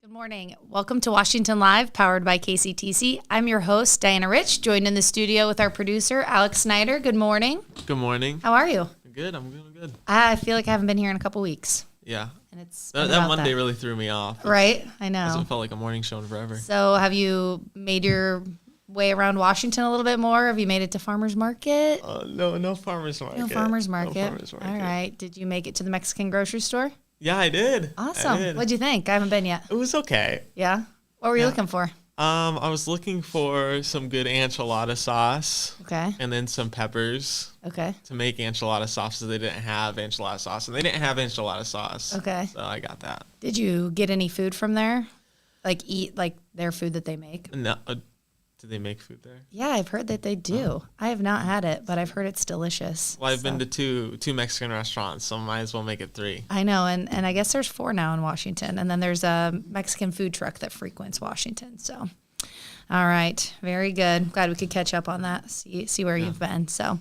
Good morning. Welcome to Washington Live, powered by KCTC. I'm your host, Diana Rich, joined in the studio with our producer, Alex Snyder. Good morning. Good morning. How are you? Good. I'm doing good. I feel like I haven't been here in a couple weeks. Yeah. And it's that Monday really threw me off. Right? I know. It felt like a morning show in forever. So have you made your way around Washington a little bit more? Have you made it to Farmers Market? No Farmers Market. No Farmers Market. No Farmers Market. All right. Did you make it to the Mexican grocery store? Yeah, I did. Awesome. I did. What'd you think? I haven't been yet. It was okay. Yeah? What were you looking for? I was looking for some good enchilada sauce. Okay. And then some peppers. Okay. To make enchilada sauce, so they didn't have enchilada sauce, and they didn't have enchilada sauce. Okay. So I got that. Did you get any food from there? Like eat like their food that they make? No. Do they make food there? Yeah, I've heard that they do. I have not had it, but I've heard it's delicious. Well, I've been to two Mexican restaurants, so might as well make it 3. I know, and I guess there's 4 now in Washington, and then there's a Mexican food truck that frequents Washington. So, all right, very good. Glad we could catch up on that. See where you've been. So,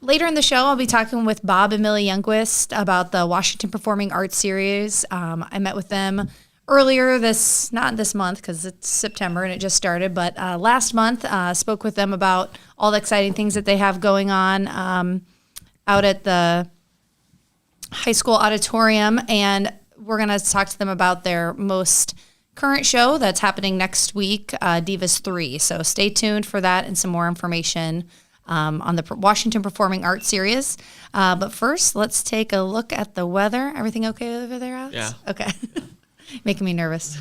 later in the show, I'll be talking with Bob and Millie Youngquist about the Washington Performing Arts Series. I met with them earlier not this month because it's September and it just started, but last month spoke with them about all the exciting things that they have going on out at the high school auditorium, and we're going to talk to them about their most current show that's happening next week, Divas 3. So stay tuned for that and some more information on the Washington Performing Arts Series. But first, let's take a look at the weather. Everything okay over there, Alex? Yeah. Okay. Making me nervous.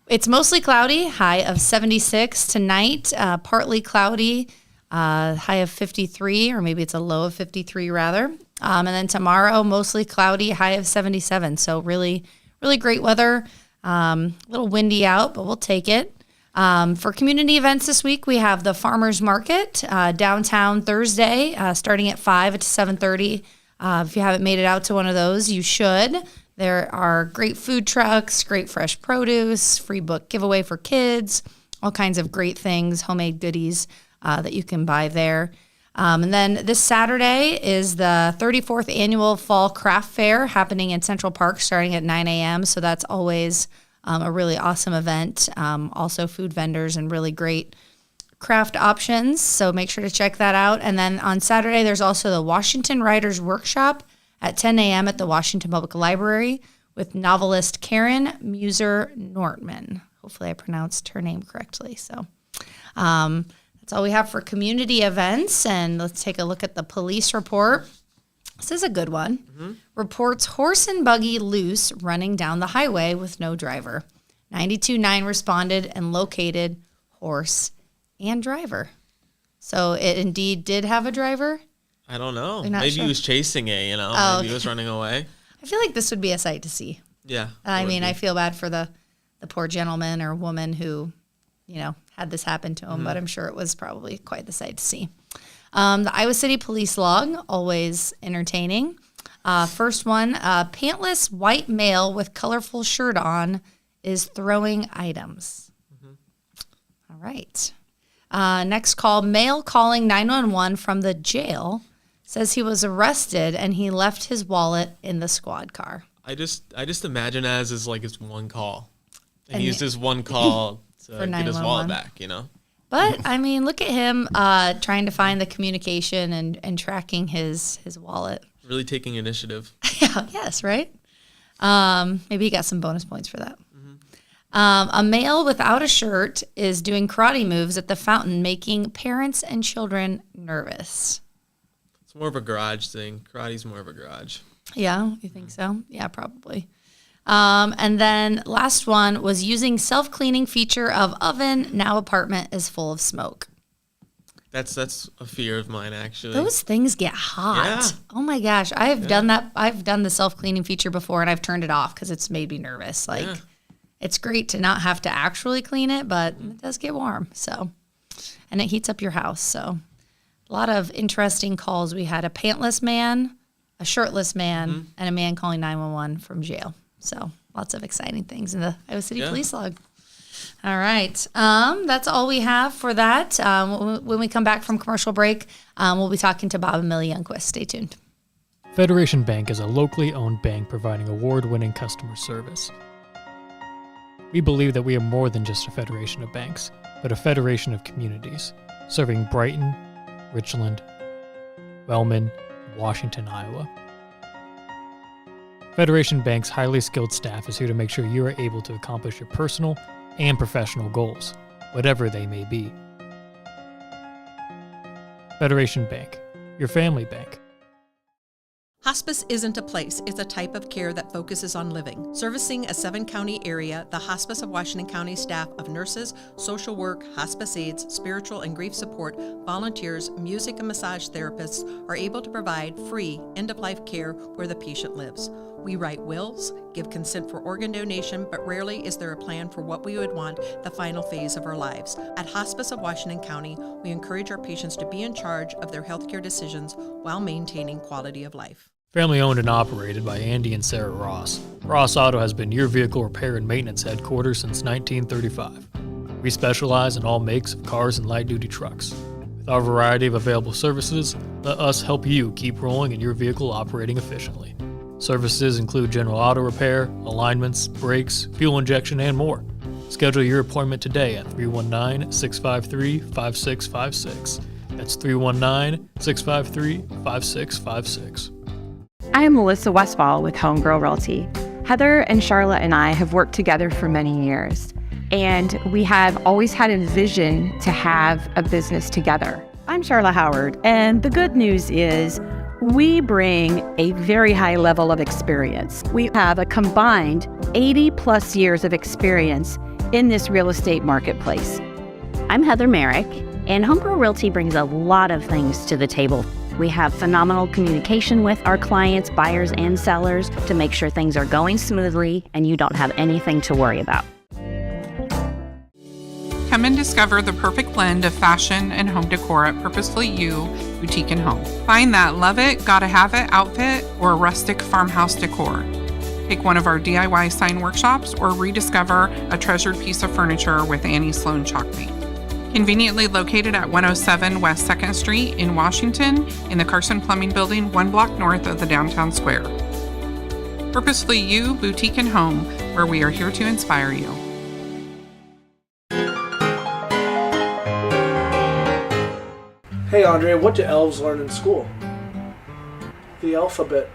It's mostly cloudy, high of 76 tonight, partly cloudy, high of 53, or maybe it's a low of 53 rather. And then tomorrow, mostly cloudy, high of 77. So really, really great weather. A little windy out, but we'll take it. For community events this week, we have the Farmers Market downtown Thursday, starting at 5 to 7:30. If you haven't made it out to one of those, you should. There are great food trucks, great fresh produce, free book giveaway for kids, all kinds of great things, homemade goodies that you can buy there. And then this Saturday is the 34th Annual Fall Craft Fair happening in Central Park starting at 9 a.m. So that's always a really awesome event. Also food vendors and really great craft options. So make sure to check that out. And then on Saturday, there's also the Washington Writers Workshop at 10 a.m. at the Washington Public Library with novelist Karen Muser-Nortman. Hopefully I pronounced her name correctly. So that's all we have for community events. And let's take a look at the police report. This is a good one. Mm-hmm. Reports horse and buggy loose running down the highway with no driver. 92.9 responded and located horse and driver. So it indeed did have a driver. I don't know. Maybe he was chasing it, maybe okay. He was running away. I feel like this would be a sight to see. Yeah. I mean, I feel bad for the poor gentleman or woman who, had this happen to him, but I'm sure it was probably quite the sight to see. The Iowa City Police Log, always entertaining. First one, pantless white male with colorful shirt on is throwing items. Mm-hmm. All right. Next call, male calling 911 from the jail. Says he was arrested and he left his wallet in the squad car. I just imagine as his one call. And he used his one call to get his wallet back, But, I mean, look at him trying to find the communication and tracking his wallet. Really taking initiative. Yeah, yes, right? Maybe he got some bonus points for that. Mm-hmm. A male without a shirt is doing karate moves at the fountain, making parents and children nervous. It's more of a garage thing. Karate's more of a garage. Yeah, you think so? Yeah, probably. And then last one was using self-cleaning feature of oven. Now apartment is full of smoke. That's a fear of mine, actually. Those things get hot. Yeah. Oh my gosh. I've done that. I've done the self-cleaning feature before and I've turned it off because it's made me nervous. It's great to not have to actually clean it, but it does get warm. So, and it heats up your house. So a lot of interesting calls. We had a pantless man, a shirtless man, and a man calling 911 from jail. So lots of exciting things in the Iowa City Police Log. All right. That's all we have for that. When we come back from commercial break, we'll be talking to Bob and Millie Youngquist. Stay tuned. Federation Bank is a locally owned bank providing award-winning customer service. We believe that we are more than just a federation of banks, but a federation of communities, serving Brighton, Richland, Wellman, and Washington, Iowa. Federation Bank's highly skilled staff is here to make sure you are able to accomplish your personal and professional goals, whatever they may be. Federation Bank, your family bank. Hospice isn't a place, it's a type of care that focuses on living. Servicing a 7-county area, the Hospice of Washington County staff of nurses, social work, hospice aides, spiritual and grief support, volunteers, music and massage therapists are able to provide free end-of-life care where the patient lives. We write wills, give consent for organ donation, but rarely is there a plan for what we would want the final phase of our lives. At Hospice of Washington County, we encourage our patients to be in charge of their healthcare decisions while maintaining quality of life. Family owned and operated by Andy and Sarah Ross. Ross Auto has been your vehicle repair and maintenance headquarters since 1935. We specialize in all makes of cars and light-duty trucks. With our variety of available services, let us help you keep rolling and your vehicle operating efficiently. Services include general auto repair, alignments, brakes, fuel injection, and more. Schedule your appointment today at 319-653-5656. That's 319-653-5656. I am Melissa Westfall with Homegirl Realty. Heather and Charlotte and I have worked together for many years, and we have always had a vision to have a business together. I'm Charlotte Howard, and the good news is we bring a very high level of experience. We have a combined 80 plus years of experience in this real estate marketplace. I'm Heather Merrick, and Homegirl Realty brings a lot of things to the table. We have phenomenal communication with our clients, buyers and sellers, to make sure things are going smoothly and you don't have anything to worry about. Come and discover the perfect blend of fashion and home decor at Purposefully You Boutique and Home. Find that love it, gotta have it outfit or rustic farmhouse decor. Take one of our DIY sign workshops or rediscover a treasured piece of furniture with Annie Sloan Chalkpaint. Conveniently located at 107 West 2nd Street in Washington in the Carson Plumbing Building, 1 block north of the downtown square. Purposefully You Boutique and Home, where we are here to inspire you. Hey Andre, what do elves learn in school? The alphabet.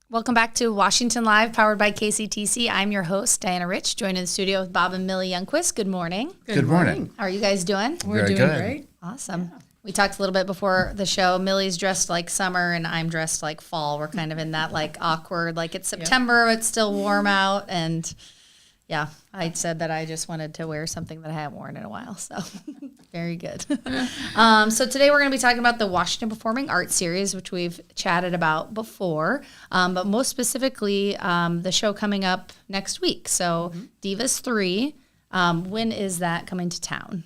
Welcome back to Washington Live, powered by KCTC. I'm your host, Diana Rich, joined in the studio with Bob and Millie Youngquist. Good morning. Good morning. How are you guys doing? We're doing great. Awesome. Yeah. We talked a little bit before the show. Millie's dressed like summer and I'm dressed like fall. We're kind of in that like awkward, like it's September, it's still warm out. And yeah, I said that I just wanted to wear something that I haven't worn in a while. So very good. So today we're going to be talking about the Washington Performing Arts Series, which we've chatted about before, but most specifically the show coming up next week. So Divas 3, when is that coming to town?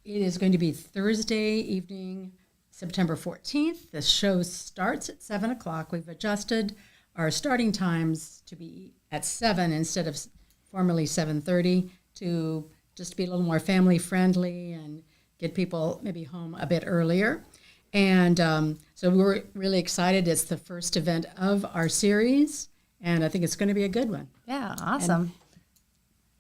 It is going to be Thursday evening, September 14th. The show starts at 7 o'clock. We've adjusted our starting times to be at 7 instead of formerly 7:30 to just be a little more family friendly and get people maybe home a bit earlier. And so we're really excited. It's the first event of our series, and I think it's going to be a good one. Yeah, awesome.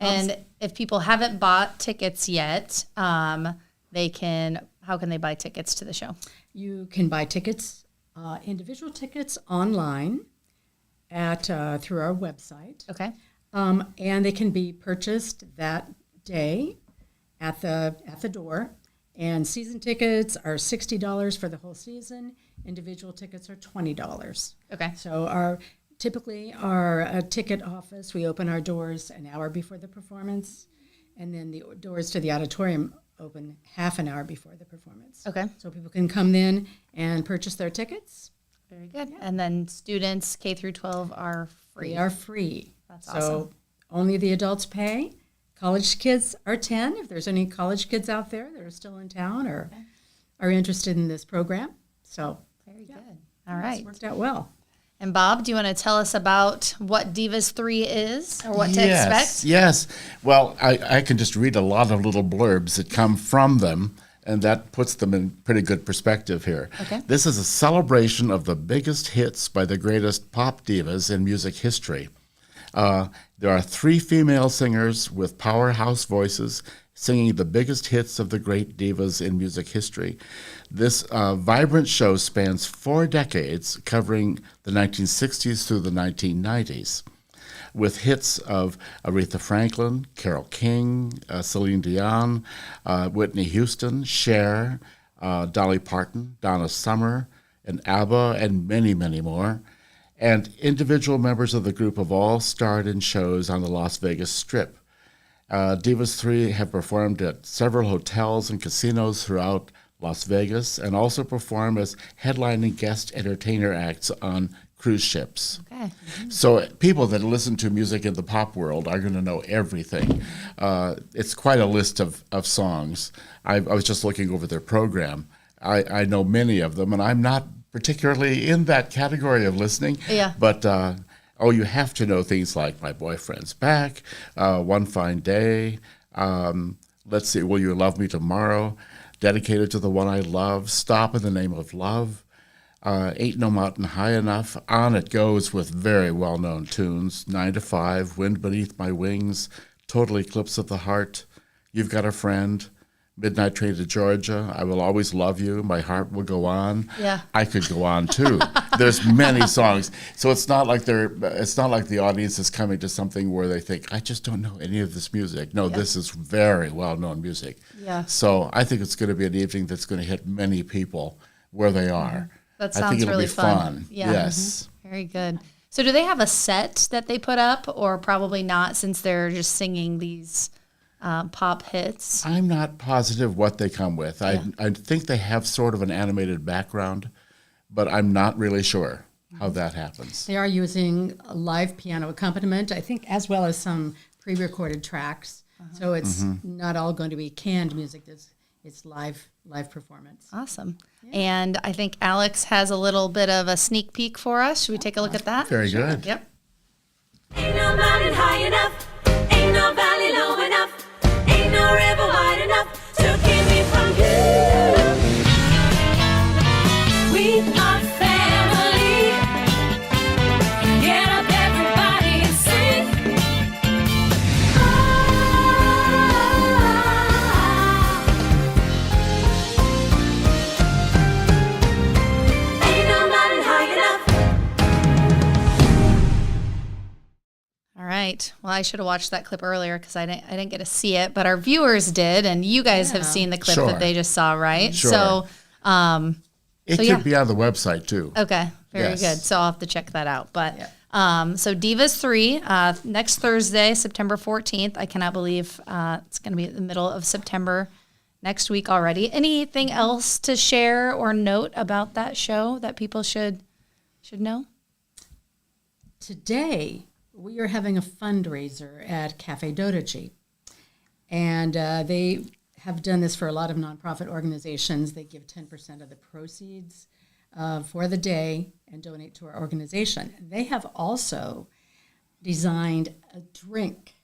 And if people haven't bought tickets yet, they can. How can they buy tickets to the show? You can buy tickets, individual tickets online at through our website. Okay. And they can be purchased that day at the door. And season tickets are $60 for the whole season. Individual tickets are $20. Okay. So typically our ticket office, we open our doors an hour before the performance, and then the doors to the auditorium open half an hour before the performance. Okay. So people can come in and purchase their tickets. Very good. Yeah. And then students K through 12 are free. They are free. That's so awesome. Only the adults pay. College kids are 10. If there's any college kids out there that are still in town or are interested in this program. So very good. All right. It's worked out well. And Bob, do you want to tell us about what Divas 3 is or what to expect? Yes. Well, I can just read a lot of little blurbs that come from them, and that puts them in pretty good perspective here. Okay. This is a celebration of the biggest hits by the greatest pop divas in music history. There are 3 female singers with powerhouse voices singing the biggest hits of the great divas in music history. This vibrant show spans 4 decades, covering the 1960s through the 1990s, with hits of Aretha Franklin, Carole King, Celine Dion, Whitney Houston, Cher, Dolly Parton, Donna Summer, and ABBA, and many, many more. And individual members of the group have all starred in shows on the Las Vegas Strip. Divas 3 have performed at several hotels and casinos throughout Las Vegas and also perform as headlining guest entertainer acts on cruise ships. Okay. So people that listen to music in the pop world are going to know everything. It's quite a list of songs. I was just looking over their program. I know many of them, and I'm not particularly in that category of listening. Yeah. But you have to know things like My Boyfriend's Back, One Fine Day, let's see, Will You Love Me Tomorrow, Dedicated to the One I Love, Stop in the Name of Love, Ain't No Mountain High Enough. On it goes with very well-known tunes, 9 to 5, Wind Beneath My Wings, Total Eclipse of the Heart, You've Got a Friend, Midnight Train to Georgia, I Will Always Love You, My Heart Will Go On. Yeah. I could go on too. There's many songs. So it's not like the audience is coming to something where they think, I just don't know any of this music. No, this is very well-known music. Yeah. So I think it's going to be an evening that's going to hit many people where they are. That I sounds think it'll really be fun. Yeah. Yes. Very good. So do they have a set that they put up, or probably not, since they're just singing these pop hits? I'm not positive what they come with. Yeah. I think they have sort of an animated background, but I'm not really sure how that happens. They are using a live piano accompaniment, I think, as well as some pre-recorded tracks. So it's not all going to be canned music. It's live performance. Awesome. And I think Alex has a little bit of a sneak peek for us. Should we take a look at that? Very good. Yep. Ain't no mountain high enough, ain't no valley low enough, ain't no river wide enough to keep me from you. We are family. Get up, everybody, and sing. Ain't no mountain high enough. All right. Well, I should have watched that clip earlier because I didn't get to see it, but our viewers did, and you guys have seen the clip Sure. that they just saw, right? Sure. So, It So, yeah. could be on the website too. okay, very Yes. good. So I'll have to check that out. But so Divas 3 next Thursday, September 14th. I cannot believe it's going to be in the middle of September next week already. Anything else to share or note about that show that people should know? Today, we are having a fundraiser at Cafe Dodoji. And they have done this for a lot of nonprofit organizations. They give 10% of the proceeds for the day and donate to our organization. They have also designed a drink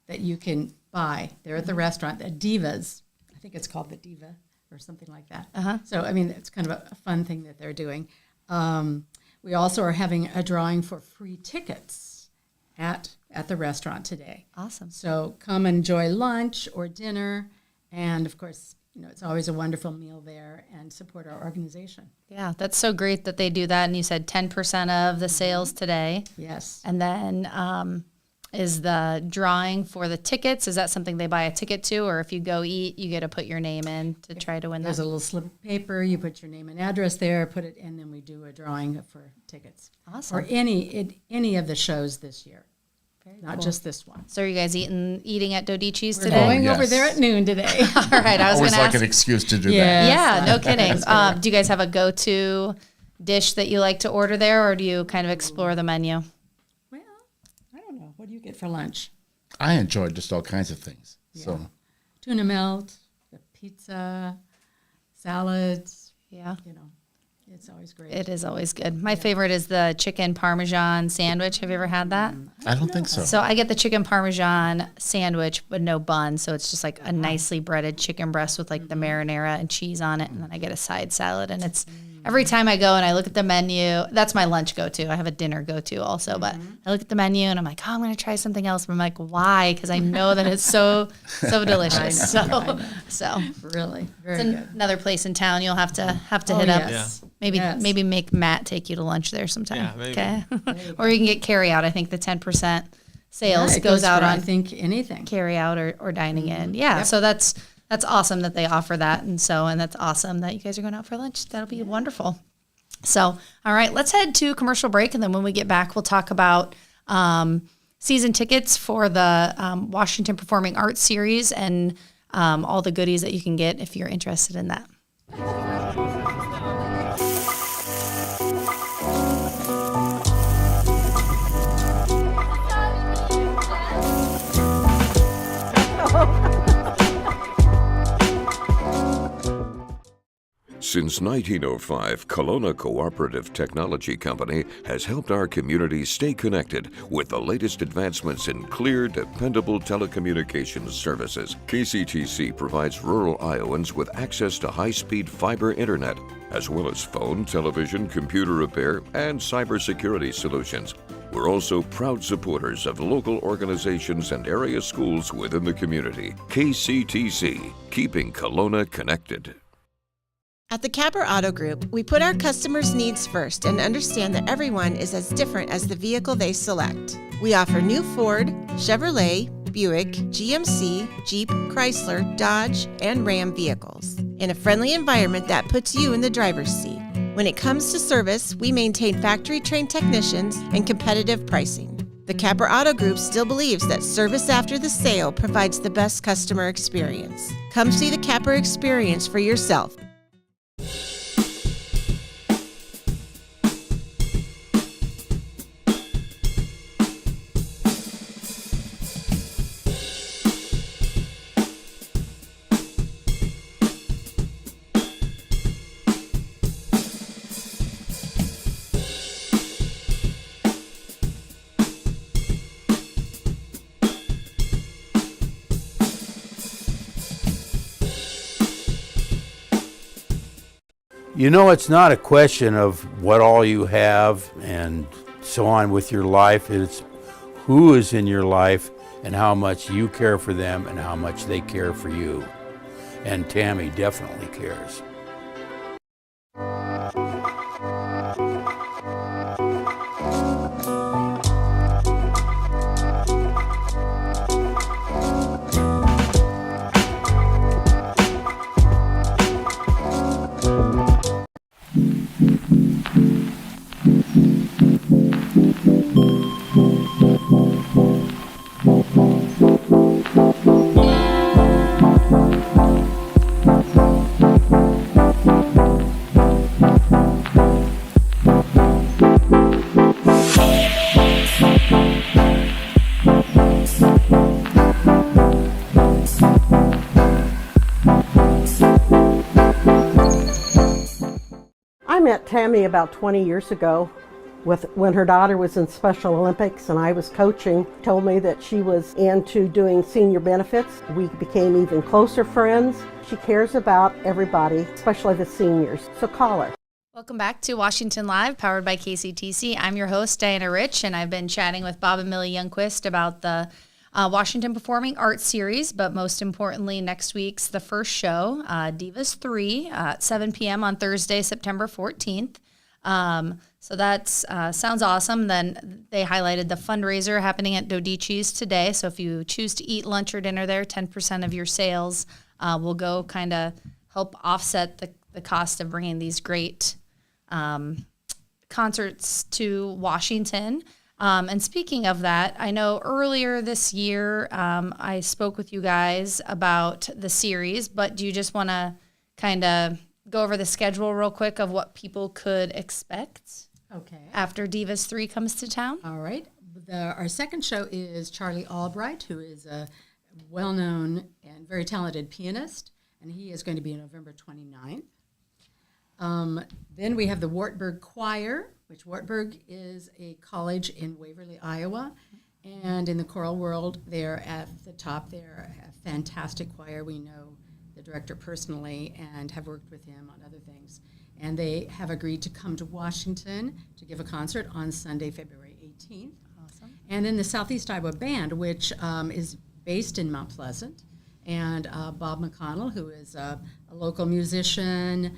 that you can buy there at the restaurant, the Divas. I think it's called the Diva or something like that. So, I mean, it's kind of a fun thing that they're doing. We also are having a drawing for free tickets at the restaurant today. Awesome. So come enjoy lunch or dinner, and of course, it's always a wonderful meal there, and support our organization. Yeah, that's so great that they do that. And you said 10% of the sales today. Yes. And then is the drawing for the tickets, is that something they buy a ticket to? Or if you go eat, you get to put your name in to try to win There's that? a little slip of paper, you put your name and address there, put it, and then we do a drawing for tickets. Awesome. Or any of the shows this year. Not just this one. So are you guys eating at Dodici's We're today? going yes. over there at noon today. All right, I was going Always to like ask. an excuse to do Yeah. Yeah, no kidding. Do you guys have a go-to dish that you like to order there, or do you kind of explore the menu? Well, I don't know. What do you get for lunch? that. I enjoy just all kinds of things. So Tuna melt, the pizza, salads, Yeah. It's always great. It is always good. My favorite is the chicken Parmesan sandwich. Have you ever had that? I don't think so. So I get the chicken Parmesan sandwich, but no bun. So it's just like a nicely breaded chicken breast with like the marinara and cheese on it. And then I get a side salad. And it's every time I go and I look at the menu, that's my lunch go-to. I have a dinner go-to also, but I look at the menu and I'm like, oh, I'm going to try something else. But I'm like, why? Because I know that it's so delicious. So Really, very it's good. another place in town you'll have to Oh, hit up. yes. Maybe make Matt take you to lunch there sometime. Yeah, maybe. Okay. Or you can get carry out. I think the 10% sales Yeah, it goes out for, on I think anything. carry out or dining in. Yeah. Yep. So that's awesome that they offer that. And that's awesome that you guys are going out for lunch. That'll be wonderful. So, all right, let's head to commercial break. And then when we get back, we'll talk about season tickets for the Washington Performing Arts Series and all the goodies that you can get if you're interested in that. Since 1905, Kelowna Cooperative Technology Company has helped our community stay connected with the latest advancements in clear, dependable telecommunications services. KCTC provides rural Iowans with access to high-speed fiber internet, as well as phone, television, computer repair, and cybersecurity solutions. We're also proud supporters of local organizations and area schools within the community. KCTC, keeping Kelowna connected. At the Capper Auto Group, we put our customers' needs first and understand that everyone is as different as the vehicle they select. We offer new Ford, Chevrolet, Buick, GMC, Jeep, Chrysler, Dodge, and Ram vehicles in a friendly environment that puts you in the driver's seat. When it comes to service, we maintain factory-trained technicians and competitive pricing. The Capper Auto Group still believes that service after the sale provides the best customer experience. Come see the Capper experience for yourself. You know, it's not a question of what all you have and so on with your life. It's who is in your life and how much you care for them and how much they care for you. And Tammy definitely cares. I met Tammy about 20 years ago when her daughter was in Special Olympics and I was coaching. Told me that she was into doing senior benefits. We became even closer friends. She cares about everybody, especially the seniors. So call her. Welcome back to Washington Live, powered by KCTC. I'm your host, Diana Rich, and I've been chatting with Bob and Millie Youngquist about the Washington Performing Arts Series, but most importantly, next week's the first show, Divas 3, at 7 p.m. on Thursday, September 14th. So that sounds awesome. Then they highlighted the fundraiser happening at Dodici's today. So if you choose to eat lunch or dinner there, 10% of your sales will go kind of help offset the cost of bringing these great concerts to Washington. And speaking of that, I know earlier this year I spoke with you guys about the series, but do you just want to kind of go over the schedule real quick of what people could expect after Divas 3 comes to town? All right. Our second show is Charlie Albright, who is a well-known and very talented pianist, and he is going to be November 29th. Then we have the Wartburg Choir, which Wartburg is a college in Waverly, Iowa. And in the choral world, they're at the top. They're a fantastic choir. We know the director personally and have worked with him on other things. And they have agreed to come to Washington to give a concert on Sunday, February 18th. Awesome. And then the Southeast Iowa Band, which is based in Mount Pleasant. And Bob McConnell, who is a local musician,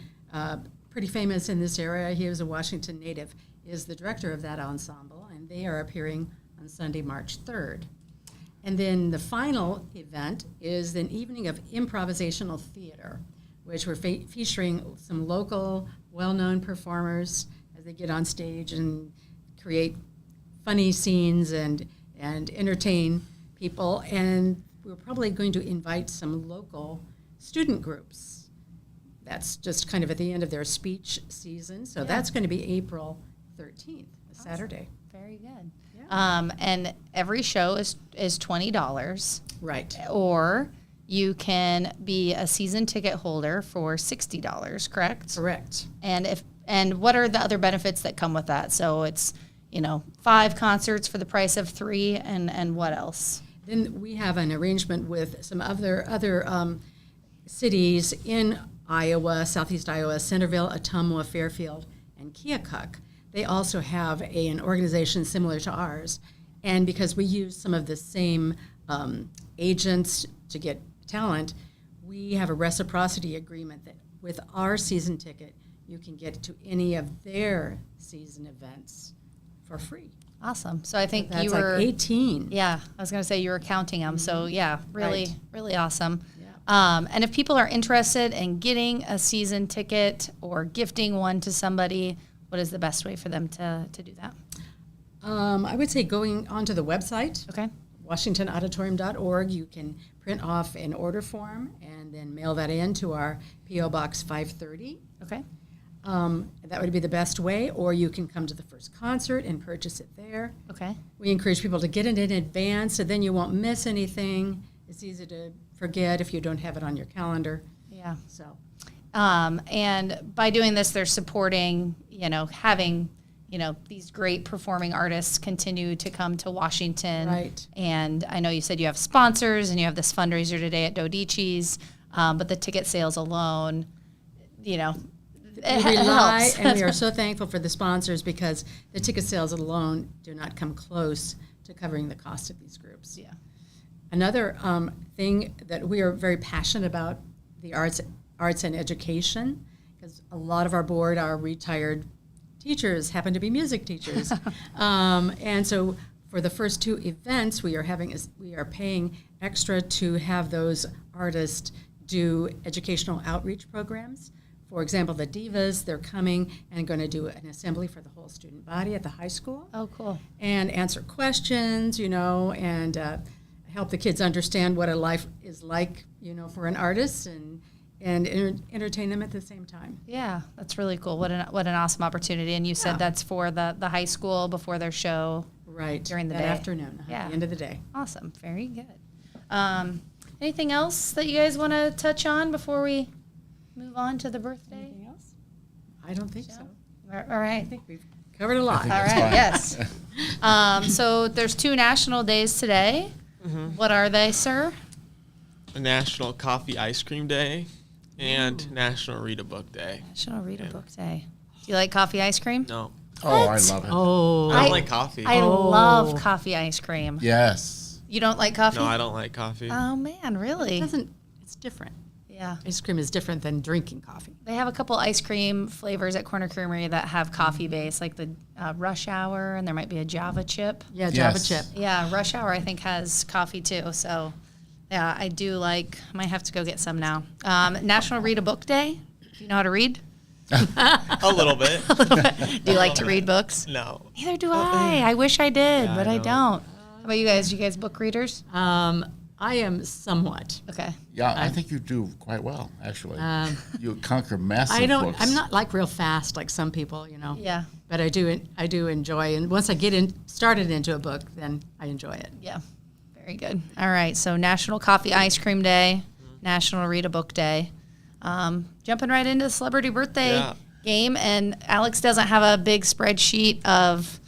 pretty famous in this area, he was a Washington native, is the director of that ensemble. And they are appearing on Sunday, March 3rd. And then the final event is an evening of improvisational theater, which we're featuring some local, well-known performers as they get on stage and create funny scenes and entertain people. And we're probably going to invite some local student groups. That's just kind of at the end of their speech season. So that's going to be April 13th, a Saturday. Very good. And every show is $20. Right. Or you can be a season ticket holder for $60, correct? Correct. And what are the other benefits that come with that? So it's, 5 concerts for the price of 3, and what else? Then we have an arrangement with some other cities in Iowa, Southeast Iowa, Centerville, Ottumwa, Fairfield, and Keokuk. They also have an organization similar to ours. And because we use some of the same agents to get talent, we have a reciprocity agreement that with our season ticket, you can get to any of their season events for free. Awesome. So I think that's you were like 18. Yeah, I was going to say you were counting them. So yeah, really, Right. really awesome. Yeah. And if people are interested in getting a season ticket or gifting one to somebody, what is the best way for them to do that? I would say going onto the website, Okay. WashingtonAuditorium.org, you can print off an order form and then mail that in to our P.O. Box 530. Okay. That would be the best way, or you can come to the first concert and purchase it there. Okay. We encourage people to get it in advance so then you won't miss anything. It's easy to forget if you don't have it on your calendar. Yeah. So, And by doing this, they're supporting, having, these great performing artists continue to come to Washington. Right. And I know you said you have sponsors and you have this fundraiser today at Dodici's, but the ticket sales alone, we it rely, helps. and we are so thankful for the sponsors because the ticket sales alone do not come close to covering the cost of these groups. Yeah. Another thing that we are very passionate about, the arts and education, because a lot of our board are retired teachers, happen to be music teachers. And so for the first 2 events we are paying extra to have those artists do educational outreach programs. For example, the Divas, they're coming and going to do an assembly for the whole student body at the high school. Oh, cool. And answer questions, and help the kids understand what a life is like, for an artist and entertain them at the same time. Yeah, that's really cool. What an awesome opportunity. And you said that's for the high school before their show. Right. During the that day. afternoon, at the end of the day. Awesome. Very good. Anything else that you guys want to touch on before we move on to the birthday? Anything else? I don't think so. All right. I think we've covered a lot. All right. Yes. So there's 2 national days today. Mm-hmm. What are they, sir? National Coffee Ice Cream Day and National Read a Book Day. National Read a Book Day. Do you like coffee ice cream? No. Oh, I love it. Oh. I don't like coffee. I love coffee ice cream. Yes. You don't like coffee? No, I don't like coffee. Oh, man, really? It's different. Yeah. Ice cream is different than drinking coffee. They have a couple ice cream flavors at Corner Creamery that have coffee base, like the Rush Hour, and there might be a Java chip. Yeah, Java chip. Yeah, Rush Hour I think has coffee too. So, yeah, I do might have to go get some now. National Read a Book Day. Do you know how to read? A little bit. Do you like to read books? No. Neither do I. I wish I did, Yeah, but I I don't. don't. How about you guys? You guys book readers? I am somewhat. Okay. Yeah, I think you do quite well, actually. You conquer massive books. I'm not like real fast like some people, Yeah. But I do enjoy, and once I get started into a book, then I enjoy it. Yeah. Very good. All right. So National Coffee Ice Cream Day, National Read a Book Day. Jumping right into celebrity birthday game. And Alex doesn't have a big spreadsheet of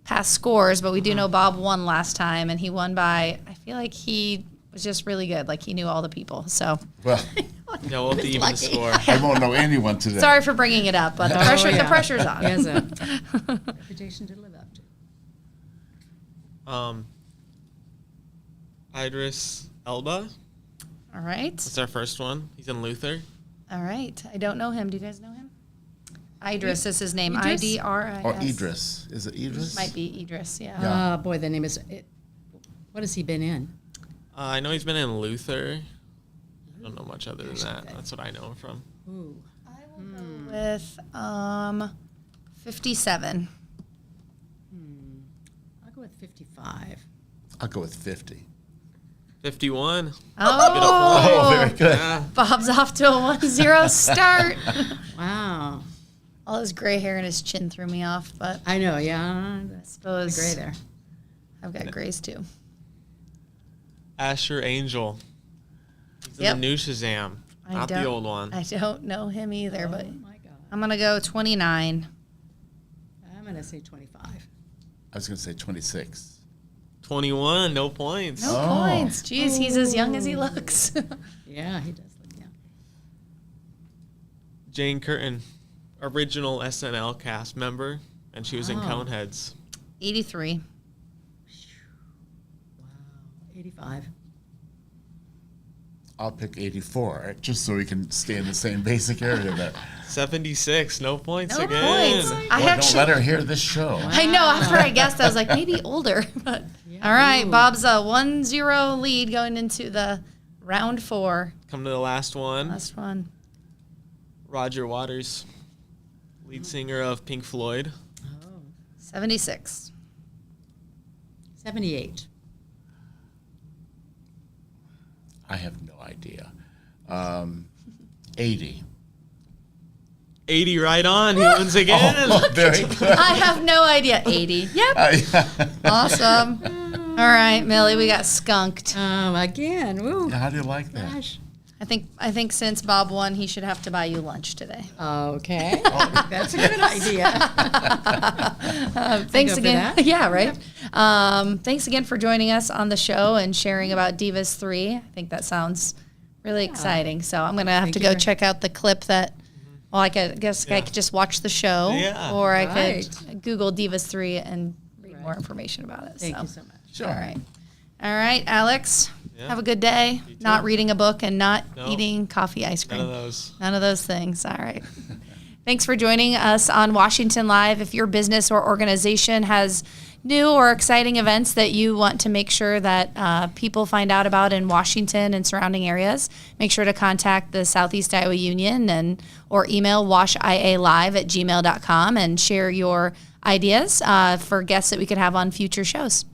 past scores, but we do know Bob won last time, and he won by, I feel like he was just really good. Like, he knew all the people. So, well, no, we'll even the score. I won't know anyone today. Sorry for bringing it up, but the pressure's on. He has a reputation to live up to. Idris Elba. All right. That's our first one. He's in Luther. All right. I don't know him. Do you guys know him? Idris is his name. Idris? Idris. Or Idris. Is it Idris? Might be Idris, yeah. Oh, boy, the name is... What has he been in? I know he's been in Luther. I don't know much other than that. That's what I know him from. Ooh. I will go with 57. I'll go with 55. I'll go with 50. 51. Oh, very good. Yeah. Bob's off to a 1-0 start. Wow. All his gray hair and his chin threw me off, but I know, yeah. I suppose Gray there. I've got grays too. Asher Angel. He's in Yep. the new Shazam, not the old one. I don't know him either, but My God. I'm going to go 29. I'm going to say 25. I was going to say 26. 21, no points. No points. Jeez, he's as young as he looks. Yeah, he does look young. Jane Curtin, original SNL cast member, and she was in Coneheads. 83. Wow. 85. I'll pick 84, just so we can stay in the same basic area there. 76, no points No again. points. Boy, don't let her hear this show. I know. After I guessed, I was like, maybe older. But all right, Bob's a 1-0 lead going into the round 4. Come to the last one. Last one. Roger Waters, lead singer of Pink Floyd. 76. 78. I have no idea. 80. 80 right on. He wins again. Oh, very good. I have no idea. 80. Yep. Awesome. All right, Millie, we got skunked. Again. Woo. How do you like that? Gosh. I think since Bob won, he should have to buy you lunch today. Okay. That's a good idea. Thanks go for again. that. Yeah, right. Thanks again for joining us on the show and sharing about Divas 3. I think that sounds really exciting. So I'm going to have to go check out the clip that, well, I guess I could just watch the show, or I could Google Divas 3 and read more information about it. Thank you so much. Sure. All right, Alex. Yeah. Have a good day. Not reading a book and not Nope. eating coffee ice cream. None of those. None of those things. All right. Thanks for joining us on Washington Live. If your business or organization has new or exciting events that you want to make sure that people find out about in Washington and surrounding areas, make sure to contact the Southeast Iowa Union or email washialive@gmail.com and share your ideas for guests that we could have on future shows.